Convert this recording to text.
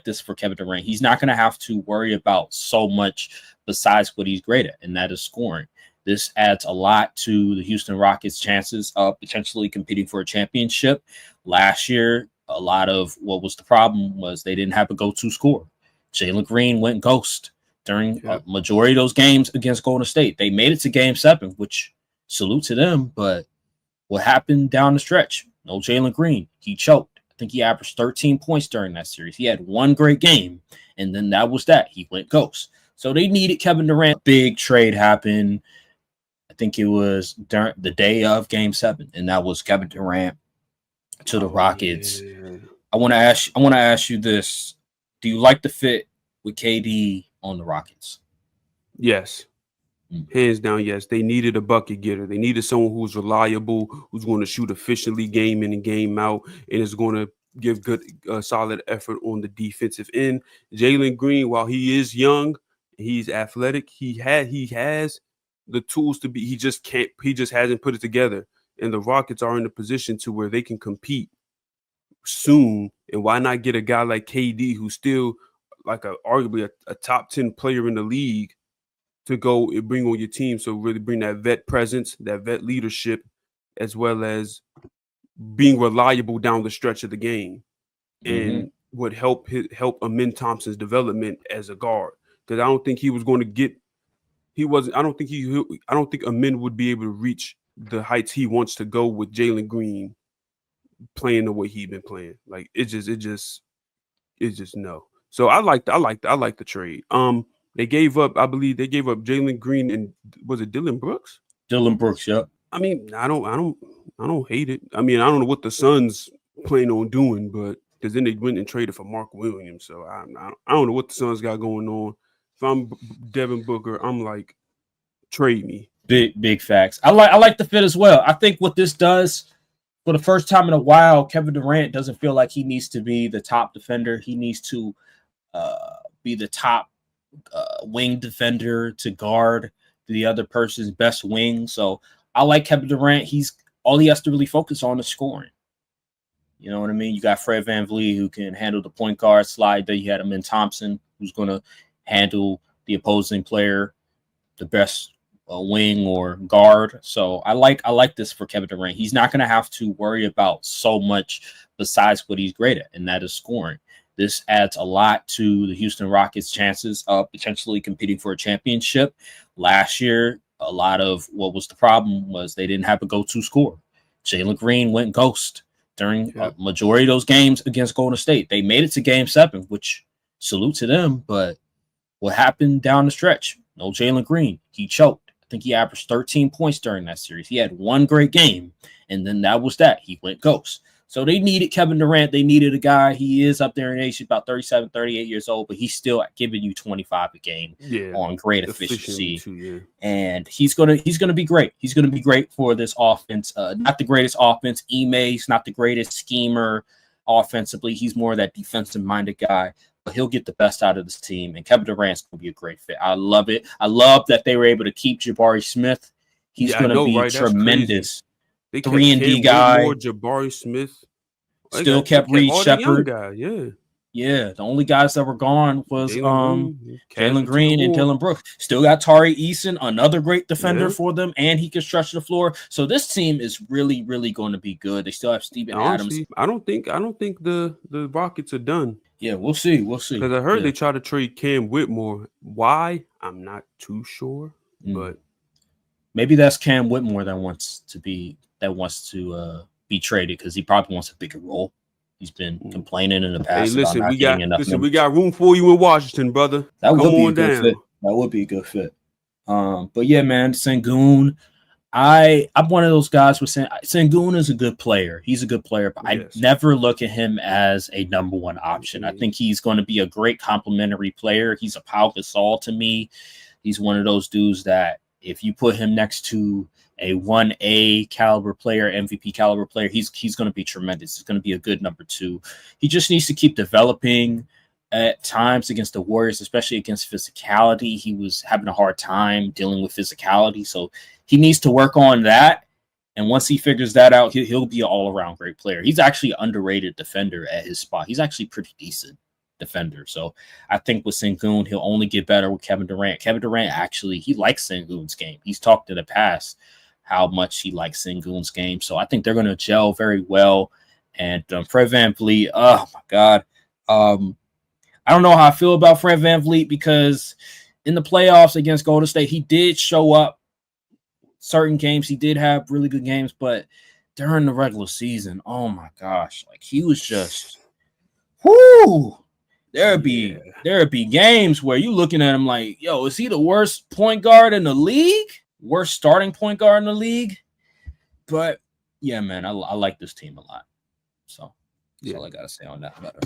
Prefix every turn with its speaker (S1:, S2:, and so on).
S1: like this for Kevin Durant. He's not going to have to worry about so much besides what he's great at, and that is scoring. This adds a lot to the Houston Rockets' chances of potentially competing for a championship. Last year, a lot of what was the problem was they didn't have a go-to scorer. Jalen Green went ghost during a majority of those games against Golden State. They made it to Game 7, which salute to them, but what happened down the stretch? No Jalen Green. He choked. I think he averaged 13 points during that series. He had one great game, and then that was that. He went ghost. So they needed Kevin Durant. Big trade happened. I think it was during the day of Game 7, and that was Kevin Durant to the Rockets. Yeah. I want to ask you this: do you like the fit with KD on the Rockets?
S2: Yes. Hands down, yes. They needed a bucket getter. They needed someone who's reliable, who's going to shoot efficiently game in and game out, and is going to give good, solid effort on the defensive end. Jalen Green, while he is young, he's athletic. He has the tools to be. He just can't. He just hasn't put it together. And the Rockets are in a position to where they can compete soon. And why not get a guy like KD, who's still like arguably a top 10 player in the league, to go and bring on your team? So really bring that vet presence, that vet leadership, as well as being reliable down the stretch of the game, and would help Amin Thompson's development as a guard. Because I don't think he was going to get. He wasn't. I don't think Amin would be able to reach the heights he wants to go with Jalen Green playing the way he's been playing. Like it's just no. So I like the trade. They gave up, I believe they gave up Jalen Green and was it Dylan Brooks?
S1: Dylan Brooks, yep.
S2: I mean, I don't hate it. I mean, I don't know what the Suns plan on doing, but because then they went and traded for Mark Williams. So I don't know what the Suns got going on. If I'm Devin Booker, I'm like, trade me.
S1: Big facts. I like the fit as well. I think what this does, for the first time in a while, Kevin Durant doesn't feel like he needs to be the top defender. He needs to be the top wing defender to guard the other person's best wing. So I like Kevin Durant. All he has to really focus on is scoring. You know what I mean? You got Fred VanVleet, who can handle the point guard slide. Then you had Amin Thompson, who's going to handle the opposing player, the best wing or guard. So I like this for Kevin Durant. He's not going to have to worry about so much besides what he's great at, and that is scoring. This adds a lot to the Houston Rockets' chances of potentially competing for a championship. Last year, a lot of what was the problem was they didn't have a go-to scorer. Jalen Green went ghost during a majority of those games against Golden State. They made it to Game 7, which salute to them, but what happened down the stretch? No Jalen Green. He choked. I think he averaged 13 points during that series. He had one great game, and then that was that. He went ghost. So they needed Kevin Durant. They needed a guy. He is up there in age. He's about 37, 38 years old, but he's still giving you 25 a game on great efficiency. Too. And he's gonna be great. He's gonna be great for this offense. Not the greatest offense. Ime's not the greatest schemer offensively. He's more of that defensive-minded guy, but he'll get the best out of this team. And Kevin Durant's gonna be a great fit. I love it. I love that they were able to keep Jabari Smith. He's gonna be tremendous. 3-and-D guy.
S2: Jabari Smith.
S1: Still kept Reed Shepard. Yeah. The only guys that were gone was Jalen Green and Dylan Brooks. Still got Tari Eason, another great defender for them, and he can stretch the floor. So this team is really, really going to be good. They still have Steven Adams.
S2: I don't think the Rockets are done.
S1: Yeah, we'll see. Because
S2: I heard they try to trade Cam Whitmore. Why? I'm not too sure, but
S1: maybe that's Cam Whitmore that wants to be traded because he probably wants a bigger role. He's been complaining in the past.
S2: Hey, we got room for you in Washington, brother.
S1: That would be a good fit. That would be a good fit. But yeah, man, Sengun. I'm one of those guys with Sengun is a good player. He's a good player, but I never look at him as a number one option. I think he's going to be a great complementary player. He's a Pau Gasol to me. He's one of those dudes that if you put him next to a 1A caliber player, MVP caliber player, he's going to be tremendous. He's going to be a good number 2. He just needs to keep developing at times against the Warriors, especially against physicality. He was having a hard time dealing with physicality. So he needs to work on that. And once he figures that out, he'll be an all-around great player. He's actually an underrated defender at his spot. He's actually pretty decent. defender. So I think with Sengun, he'll only get better with Kevin Durant. Kevin Durant actually, he likes Sengun's game. He's talked in the past how much he likes Sengun's game. So I think they're going to gel very well. And Fred VanVleet, oh my God. I don't know how I feel about Fred VanVleet because in the playoffs against Golden State, he did show up certain games. He did have really good games, but during the regular season, oh my gosh, like he was just, whoo. There'd be games where you looking at him like, yo, is he the worst point guard in the league? Worst starting point guard in the league? But yeah, man, I like this team a lot. So that's all I gotta say on that matter.